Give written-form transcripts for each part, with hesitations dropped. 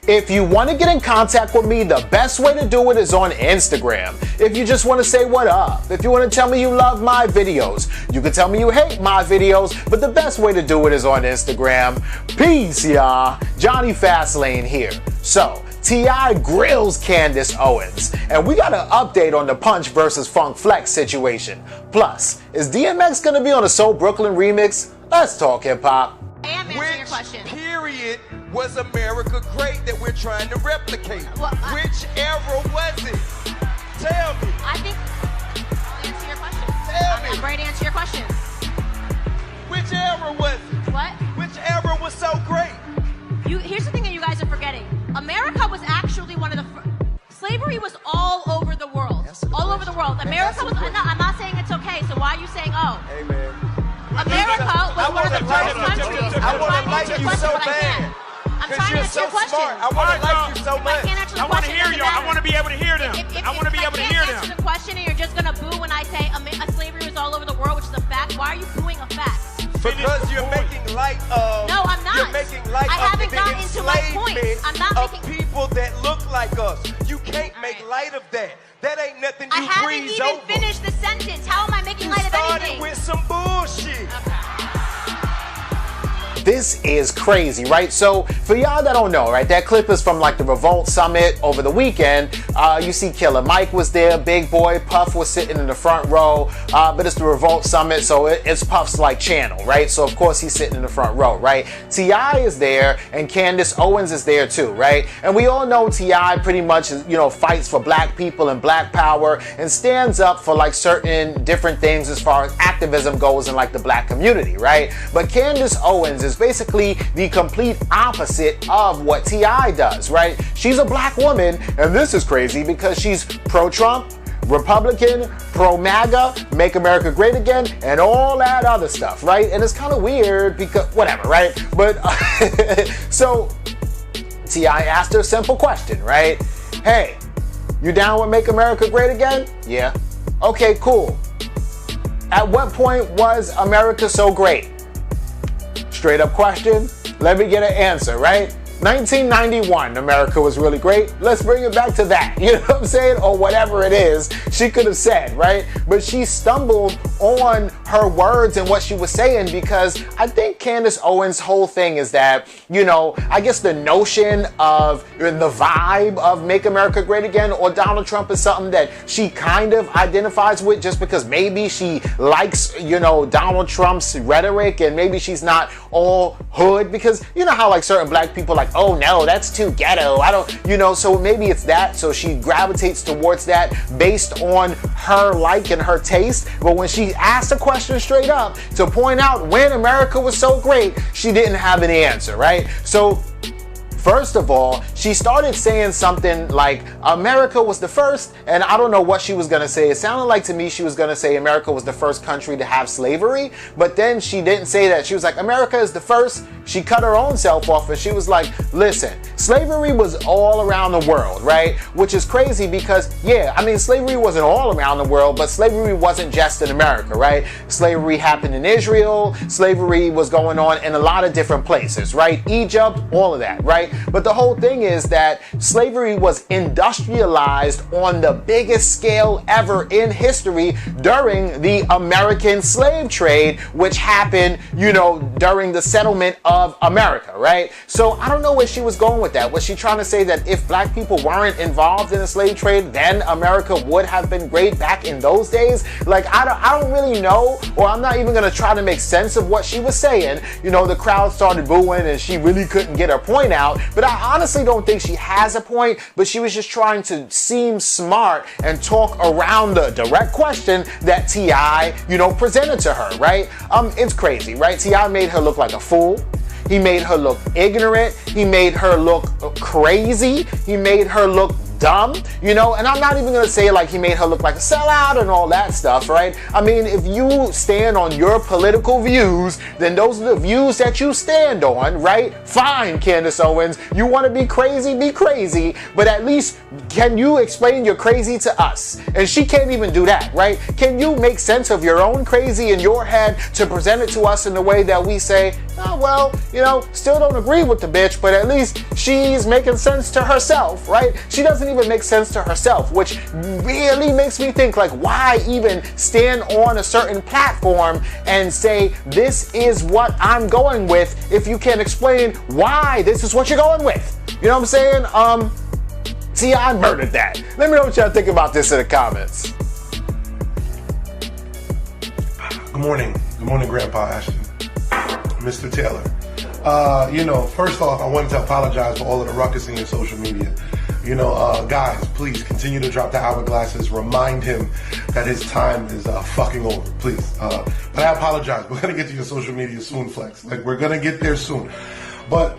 If you want to get in contact with me, the best way to do it is on Instagram. If you just want to say what up, if you want to tell me you love my videos, you can tell me you hate my videos, but the best way to do it is on Instagram. Peace, y'all. Jonny Fastlane here. So, T.I. grills Candace Owens, and we got an update on the Punch versus Funk Flex situation. Plus, is DMX gonna be on a Soul Brooklyn remix? Let's talk hip-hop. I am answering your question. Period was America great that we're trying to replicate? Which era was it? Tell me. I think I'll answer your question. Tell me. I'm ready to answer your question. Which era was it? What? Which era was so great? Here's the thing that you guys are forgetting. America was actually one of the slavery was all over the world. All over the world. America was. No, I'm not saying it's okay. So why are you saying oh? Hey man. America was one of the first countries. I want to like you so bad. I'm trying to answer your question. I want to like you so much. I can't answer the I want to question. hear you. I want to be able to hear them. I want to be able to hear them. If I can't answer the question and you're just going to boo when I say slavery was all over the world, which is a fact, why are you booing a fact? Because you're making light of. No, I'm not. You're making light I of haven't the gotten into my point. I'm not of making people that look like us. You can't make light of that. That ain't nothing you breeze over. I haven't even finished the sentence. How am I making light of anything? You started with some bullshit. This is crazy, right? So for y'all that don't know, right, that clip is from like the Revolt summit over the weekend. You see Killer Mike was there, Big Boy, Puff was sitting in the front row, but it's the Revolt summit, so it's Puff's like channel, right? So of course he's sitting in the front row, right? T.I. is there and Candace Owens is there too, right? And we all know T.I. pretty much, fights for black people and black power and stands up for like certain different things as far as activism goes in like the black community, right? But Candace Owens is basically the complete opposite of what T.I. does, right? She's a black woman, and this is crazy because she's pro-Trump, Republican, pro-MAGA, make America great again, and all that other stuff, right? And it's kind of weird because, whatever, right? But, so, T.I. asked her a simple question, right? Hey, you down with make America great again? Yeah. Okay, cool. At what point was America so great? Straight up question, let me get an answer, right? 1991, America was really great. Let's bring it back to that, you know what I'm saying? Or whatever it is she could have said, right? But she stumbled on her words and what she was saying because I think Candace Owens' whole thing is that, I guess the notion of the vibe of make America great again or Donald Trump is something that she kind of identifies with just because maybe she likes, Donald Trump's rhetoric and maybe she's not all hood because you know how like certain black people like, oh no, that's too ghetto. I don't, so maybe it's that. So she gravitates towards that based on her like and her taste. But when she asked a question straight up to point out when America was so great, she didn't have any answer, right? So first of all, she started saying something like America was the first, and I don't know what she was going to say. It sounded like to me she was going to say America was the first country to have slavery, but then she didn't say that. She was like, America is the first. She cut her own self off and she was like, listen, slavery was all around the world, right? Which is crazy because, slavery wasn't all around the world, but slavery wasn't just in America, right? Slavery happened in Israel. Slavery was going on in a lot of different places, right? Egypt, all of that, right? But the whole thing is that slavery was industrialized on the biggest scale ever in history during the American slave trade, which happened, during the settlement of America, right? So I don't know where she was going with that. Was she trying to say that if black people weren't involved in the slave trade, then America would have been great back in those days? Like, I don't really know, or I'm not even going to try to make sense of what she was saying. The crowd started booing and she really couldn't get her point out. But I honestly don't think she has a point, but she was just trying to seem smart and talk around the direct question that T.I., presented to her, right? It's crazy, right? T.I. made her look like a fool. He made her look ignorant. He made her look crazy. He made her look dumb, and I'm not even gonna say like he made her look like a sellout and all that stuff, right? I mean, if you stand on your political views, then those are the views that you stand on, right? Fine, Candace Owens, you want to be crazy, but at least can you explain your crazy to us? And she can't even do that, right? Can you make sense of your own crazy in your head to present it to us in the way that we say, Oh, well, you know, still don't agree with the bitch, but at least she's making sense to herself, right? She doesn't even make sense to herself, which really makes me think, like, why even stand on a certain platform and say, this is what I'm going with, if you can't explain why this is what you're going with? You know what I'm saying? See, I murdered that. Let me know what y'all think about this in the comments. Good morning, Grandpa Ashton. Mr. Taylor. You know, first off, I wanted to apologize for all of the ruckus in your social media. You know, guys, please continue to drop the hourglasses. Remind him that his time is fucking over, please. But I apologize. We're gonna get to your social media soon, Flex. Like, we're gonna get there soon. But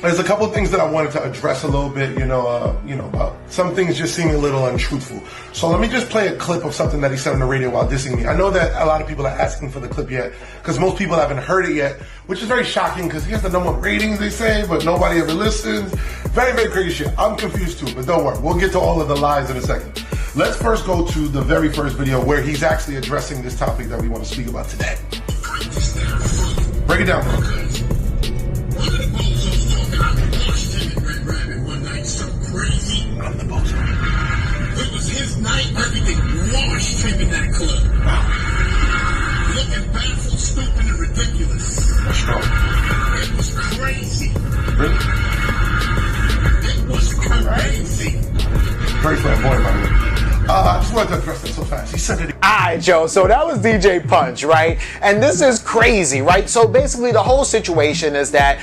there's a couple of things that I wanted to address a little bit, about some things just seeming a little untruthful. So let me just play a clip of something that he said on the radio while dissing me. I know that a lot of people are asking for the clip yet, because most people haven't heard it yet, which is very shocking, because he has the number 1 ratings, they say, but nobody ever listens. Very, very crazy shit. I'm confused too, but don't worry. We'll get to all of the lies in a second. Let's first go to the very first video where he's actually addressing this topic that we want to speak about today. Break it down, bro. I'm the boss. It was his night. Everything washed him in that club. Wow. Looking baffled, stupid, and ridiculous. That's strong. It was crazy. Really? It was crazy. Very flamboyant, by the way. I just wanted to address that so fast. He said it. Alright, Joe, so that was DJ Punch, right? And this is crazy, right? So basically the whole situation is that,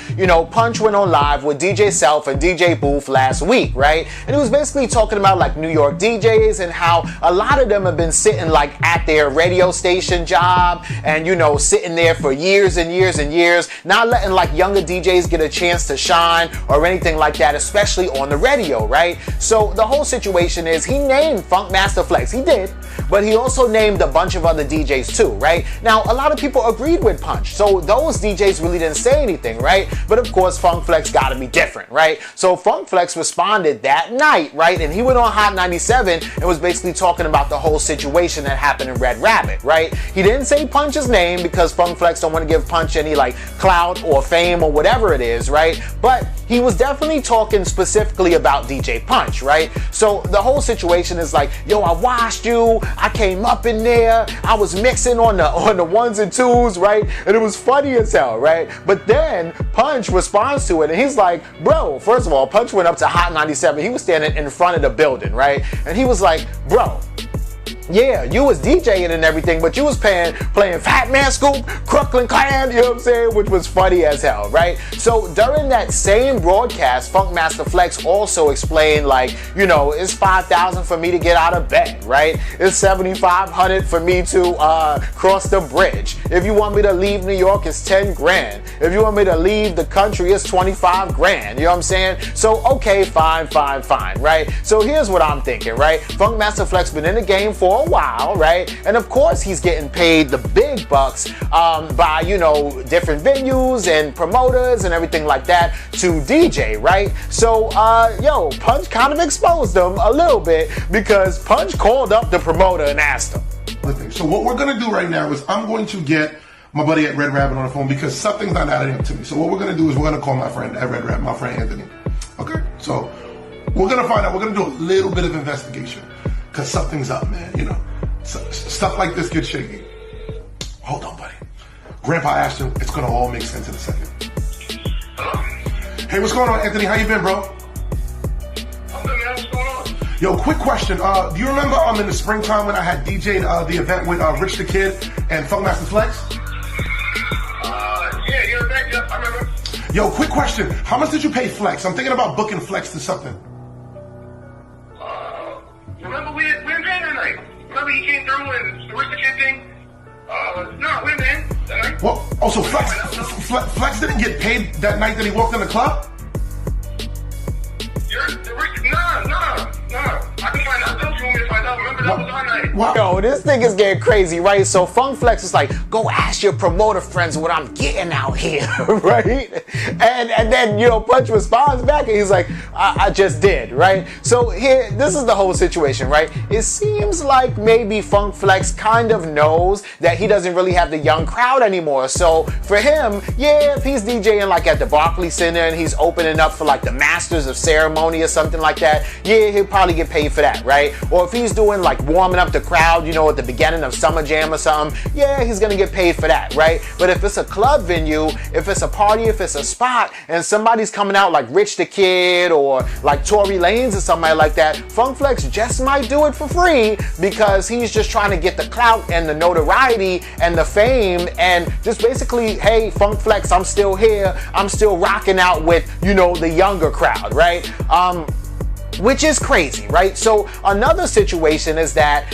Punch went on live with DJ Self and DJ Booth last week, right? And he was basically talking about like New York DJs and how a lot of them have been sitting like at their radio station job and, sitting there for years and years and years, not letting like younger DJs get a chance to shine or anything like that, especially on the radio, right? So the whole situation is he named Funkmaster Flex. He did, but he also named a bunch of other DJs too, right? Now, a lot of people agreed with Punch, so those DJs really didn't say anything, right? But of course, Funk Flex gotta be different, right? So Funk Flex responded that night, right? And he went on Hot 97 and was basically talking about the whole situation that happened in Red Rabbit, right? He didn't say Punch's name because Funk Flex don't want to give Punch any like clout or fame or whatever it is, right? But he was definitely talking specifically about DJ Punch, right? So the whole situation is like, yo, I watched you, I came up in there, I was mixing on the ones and twos, right? And it was funny as hell, right? But then Punch responds to it and he's like, bro, first of all, Punch went up to Hot 97, he was standing in front of the building, right? And he was like, bro, yeah, you was DJing and everything, but you was playing Fat Man Scoop, Crooklyn Clan, you know what I'm saying? Which was funny as hell, right? So during that same broadcast, Funkmaster Flex also explained like, it's $5,000 for me to get out of bed, right? It's $7,500 for me to cross the bridge. If you want me to leave New York, it's 10 grand. If you want me to leave the country, it's 25 grand. You know what I'm saying? So, okay, fine, right? So here's what I'm thinking, right? Funkmaster Flex been in the game for a while, right? And of course he's getting paid the big bucks by, different venues and promoters and everything like that to DJ, right? So, Punch kind of exposed him a little bit because Punch called up the promoter and asked him. So what we're going to do right now is I'm going to get my buddy at Red Rabbit on the phone because something's not adding up to me. So what we're going to do is we're going to call my friend at Red Rabbit, my friend Anthony. Okay? So we're going to find out. We're going to do a little bit of investigation because something's up, man. Stuff like this gets shaky. Hold on, buddy. Grandpa Ashton, it's going to all make sense in a second. Hey, what's going on, Anthony? How you been, bro? I'm good, man. What's going on? Yo, quick question. Do you remember in the springtime when I had DJ'd the event with Rich the Kid and Funkmaster Flex? Yeah, you're back. Yep, I remember. Yo, quick question. How much did you pay Flex? I'm thinking about booking Flex to something. Remember we were in that night. Remember he came through and the Rich the Kid thing? No, we were in that night. Well, also Flex didn't get paid that night that he walked in the club? You're the Rich? No. I can find out. Don't you want me to find out? Remember that was our night. tonight. Wow. Yo, this thing is getting crazy, right? So Funk Flex is like, go ask your promoter friends what I'm getting out here, right? And then, you know, Punch responds back and he's like, I just did, right? So here, this is the whole situation, right? It seems like maybe Funk Flex kind of knows that he doesn't really have the young crowd anymore. So for him, yeah, if he's DJing like at the Barclays Center and he's opening up for like the Masters of Ceremony or something like that, yeah, he'll probably get paid for that, right? Or if he's doing like warming up the crowd, you know, at the beginning of Summer Jam or something, yeah, he's gonna get paid for that, right? But if it's a club venue, if it's a party, if it's a spot, and somebody's coming out like Rich the Kid or like Tory Lanez or somebody like that, Funk Flex just might do it for free because he's just trying to get the clout and the notoriety and the fame and just basically, hey, Funk Flex, I'm still here, I'm still rocking out with, you know, the younger crowd, right? Which is crazy, right? So another situation is that,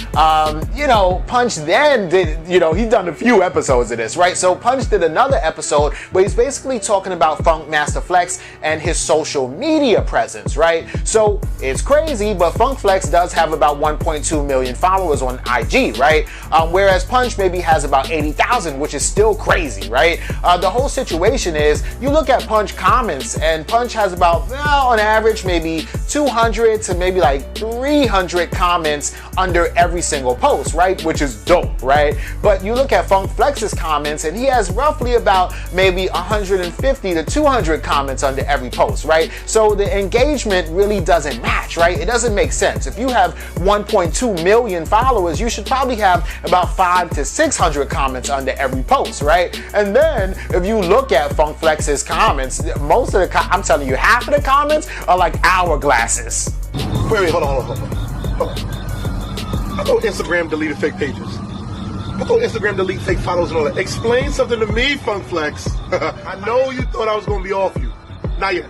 you know, Punch then did, you know, he's done a few episodes of this, right? So Punch did another episode where he's basically talking about Funk Master Flex and his social media presence, right? So it's crazy, but Funk Flex does have about 1.2 million followers on IG, right? Whereas Punch maybe has about 80,000, which is still crazy, right? The whole situation is, you look at Punch comments and Punch has about, well, on average, maybe 200 to maybe like 300 comments under every single post, right? Which is dope, right? But you look at Funk Flex's comments and he has roughly about maybe 150 to 200 comments under every post, right? So the engagement really doesn't match, right? It doesn't make sense. If you have 1.2 million followers, you should probably have about 500 to 600 comments under every post, right? And then if you look at Funk Flex's comments, most of the, I'm telling you, half of the comments are like hourglasses. Wait, hold on. I thought Instagram deleted fake pages. I thought Instagram deleted fake followers and all that. Explain something to me, Funk Flex. I know you thought I was going to be off you. Not yet.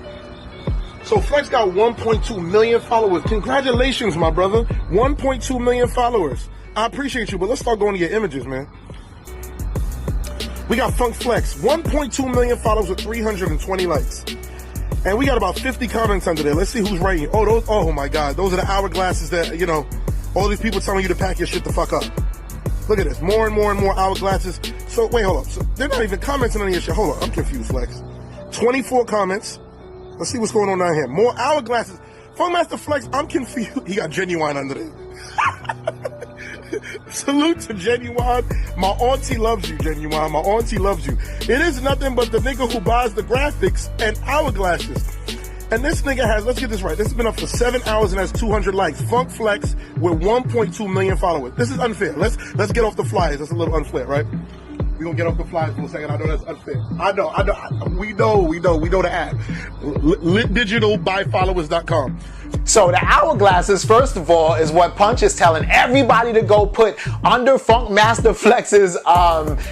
So Flex got 1.2 million followers. Congratulations, my brother. 1.2 million followers. I appreciate you, but let's start going to your images, man. We got Funk Flex, 1.2 million followers with 320 likes. And we got about 50 comments under there. Let's see who's writing. Oh my God. Those are the hourglasses that, you know, all these people telling you to pack your shit the fuck up. Look at this. More and more and more hourglasses. So, wait, hold up. So they're not even commenting on your shit. Hold on. I'm confused, Flex. 24 comments. Let's see what's going on down here. More hourglasses. Funkmaster Flex, I'm confused. He got Genuine under there. Salute to Genuine. My auntie loves you, Genuine. My auntie loves you. It is nothing but the nigga who buys the graphics and hourglasses. And this nigga has, let's get this right, this has been up for 7 hours and has 200 likes. Funk Flex with 1.2 million followers. This is unfair. Let's get off the flyers. That's a little unfair, right? We're gonna get off the flyers for a second. I know that's unfair. I know. We know the app. LitDigitalBuyFollowers.com. So the hourglasses, first of all, is what Punch is telling everybody to go put under Funk Master Flex's,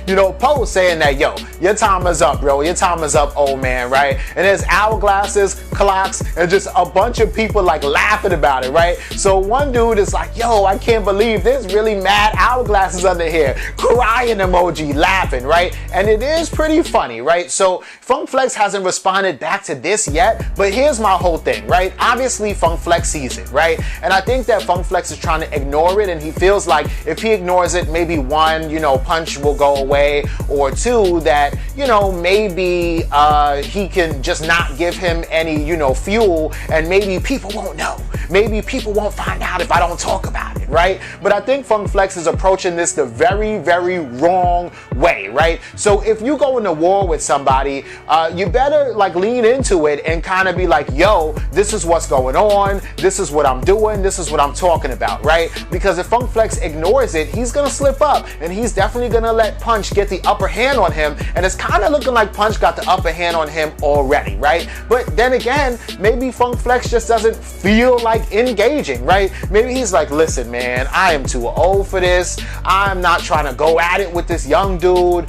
you know, post saying that, yo, your time is up, bro. Your time is up, old man, right? And there's hourglasses, clocks, and just a bunch of people like laughing about it, right? So one dude is like, yo, I can't believe there's really mad hourglasses under here. Crying emoji, laughing, right? And it is pretty funny, right? So Funk Flex hasn't responded back to this yet, but here's my whole thing, right? Obviously, Funk Flex sees it, right? And I think that Funk Flex is trying to ignore it, and he feels like if he ignores it, maybe one, you know, Punch will go away, or two, that, you know, maybe he can just not give him any, you know, fuel, and maybe people won't know. Maybe people won't find out if I don't talk about it, right? But I think Funk Flex is approaching this the very, very wrong way, right? So if you go into war with somebody, you better like lean into it and kind of be like, yo, this is what's going on. This is what I'm doing. This is what I'm talking about, right? Because if Funk Flex ignores it, he's gonna slip up, and he's definitely gonna let Punch get the upper hand on him. And it's kind of looking like Punch got the upper hand on him already, right? But then again, maybe Funk Flex just doesn't feel like engaging, right? Maybe he's like, listen, man, I am too old for this. I'm not trying to go at it with this young dude.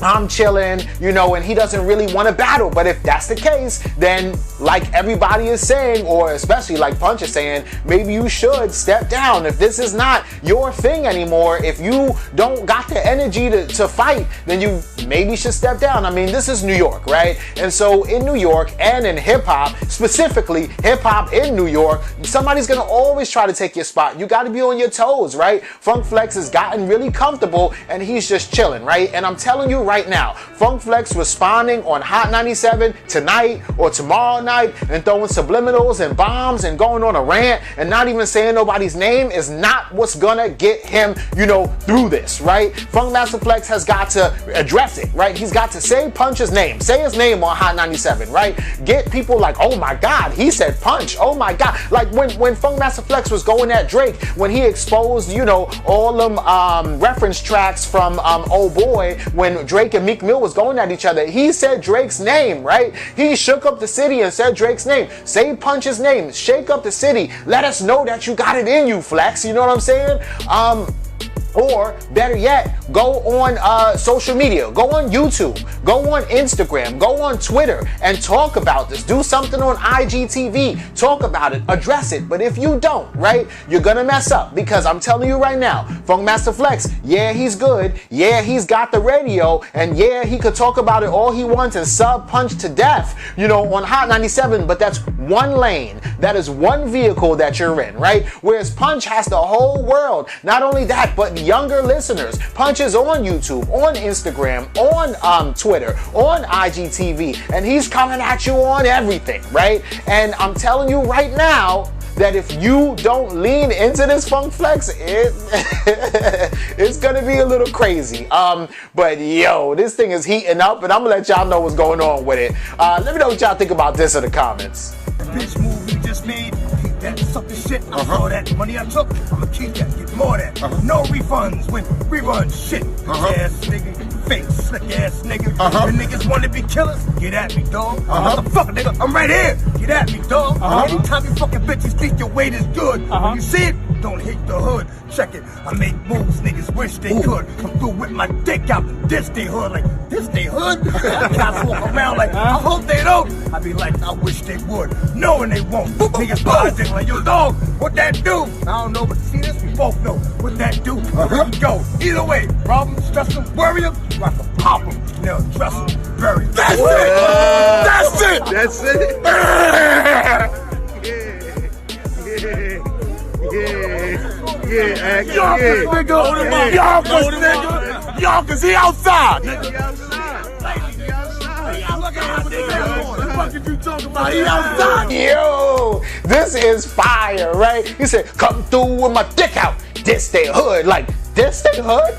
I'm chilling, you know, and he doesn't really want to battle. But if that's the case, then like everybody is saying, or especially like Punch is saying, maybe you should step down. If this is not your thing anymore, if you don't got the energy to fight, then you maybe should step down. I mean, this is New York, right? And so in New York and in hip hop, specifically hip hop in New York, somebody's gonna always try to take your spot. You got to be on your toes, right? Funk Flex has gotten really comfortable and he's just chilling, right? And I'm telling you right now, Funk Flex responding on Hot 97 tonight or tomorrow night and throwing subliminals and bombs and going on a rant and not even saying nobody's name is not what's gonna get him, you know, through this, right? Funk Master Flex has got to address it, right? He's got to say Punch's name, say his name on Hot 97, right? Get people like, oh my God, he said Punch, oh my God. Like when Funk Master Flex was going at Drake, when he exposed, you know, all them reference tracks from Oh Boy, when Drake and Meek Mill was going at each other, he said Drake's name, right? He shook up the city and said Drake's name. Say Punch's name, shake up the city. Let us know that you got it in you, Flex. You know what I'm saying? Or better yet, go on social media, go on YouTube, go on Instagram, go on Twitter and talk about this. Do something on IGTV, talk about it, address it. But if you don't, right, you're gonna mess up, because I'm telling you right now, Funk Master Flex, yeah, he's good, yeah, he's got the radio, and yeah, he could talk about it all he wants and sub Punch to death, you know, on Hot 97, but that's one lane, that is one vehicle that you're in, right? Whereas Punch has the whole world. Not only that, but younger listeners. Punch is on YouTube, on Instagram, on Twitter, on IGTV, and he's coming at you on everything, right? And I'm telling you right now that if you don't lean into this Funk Flex, it's gonna be a little crazy. But yo, this thing is heating up, and I'm gonna let y'all know what's going on with it. Let me know what y'all think about this in the comments. Bitch move you just made, keep that sucker shit. I saw that money I took, I'ma keep that, get more of that. No refunds when rerun shit. Ass nigga, fake slick ass nigga. The niggas wanna be killers, get at me, dog. Motherfucker, nigga, I'm right here, get at me, dog. Anytime you fucking bitches think your weight is good, when you see it, don't hit the hood. Check it, I make moves niggas wish they could. Come through with my dick out, this they hood, like this they hood. Cops walk around like I hope they don't. I be like I wish they would, knowing they won't. Niggas buy dick like yo dog, what that do? I don't know, but see this, we both know what that do. Here we go. Either way, problem, stress them, worry them, rock a pop them, they'll dress them, bury them. That's it. That's it. That's it. Yonkers, nigga. Yonkers, nigga. Yonkers, he outside. Yo, this is fire, right? He said, come through with my dick out. This they hood, like this they hood?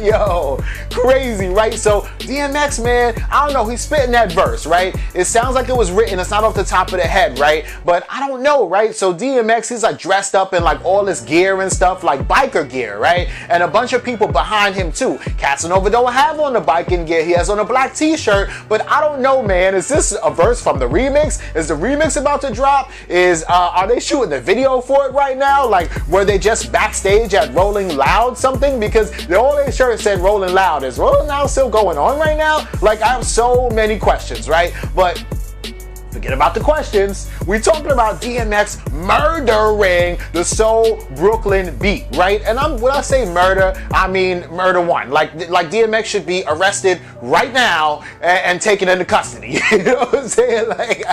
Yo, crazy, right? So DMX, man, I don't know, he's spitting that verse, right? It sounds like it was written, it's not off the top of the head, right? But I don't know, right? So DMX, he's like dressed up in like all this gear and stuff, like biker gear, right? And a bunch of people behind him too. Casanova don't have on the biking gear, he has on a black t-shirt, but I don't know, man. Is this a verse from the remix? Is the remix about to drop? Are they shooting the video for it right now? Like, were they just backstage at Rolling Loud something? Because all their shirts said Rolling Loud. Is Rolling Loud still going on right now? Like, I have so many questions, right? But forget about the questions. We're talking about DMX murdering the Soul Brooklyn beat, right? And when I say murder, I mean murder one. Like DMX should be arrested right now and taken into custody. You know what I'm saying? Like,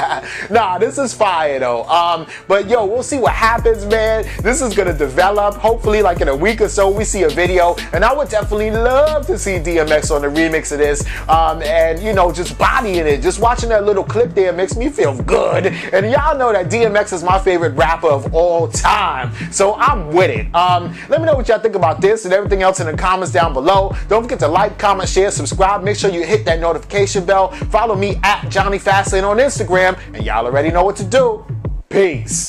nah, this is fire though. But yo, we'll see what happens, man. This is gonna develop. Hopefully, like in a week or so, we see a video. And I would definitely love to see DMX on the remix of this. And you know, just bodying it. Just watching that little clip there makes me feel good. And y'all know that DMX is my favorite rapper of all time, so I'm with it. Let me know what y'all think about this and everything else in the comments down below. Don't forget to like, comment, share, subscribe. Make sure you hit that notification bell. Follow me at Jonny Fastlane on Instagram, and y'all already know what to do. Peace.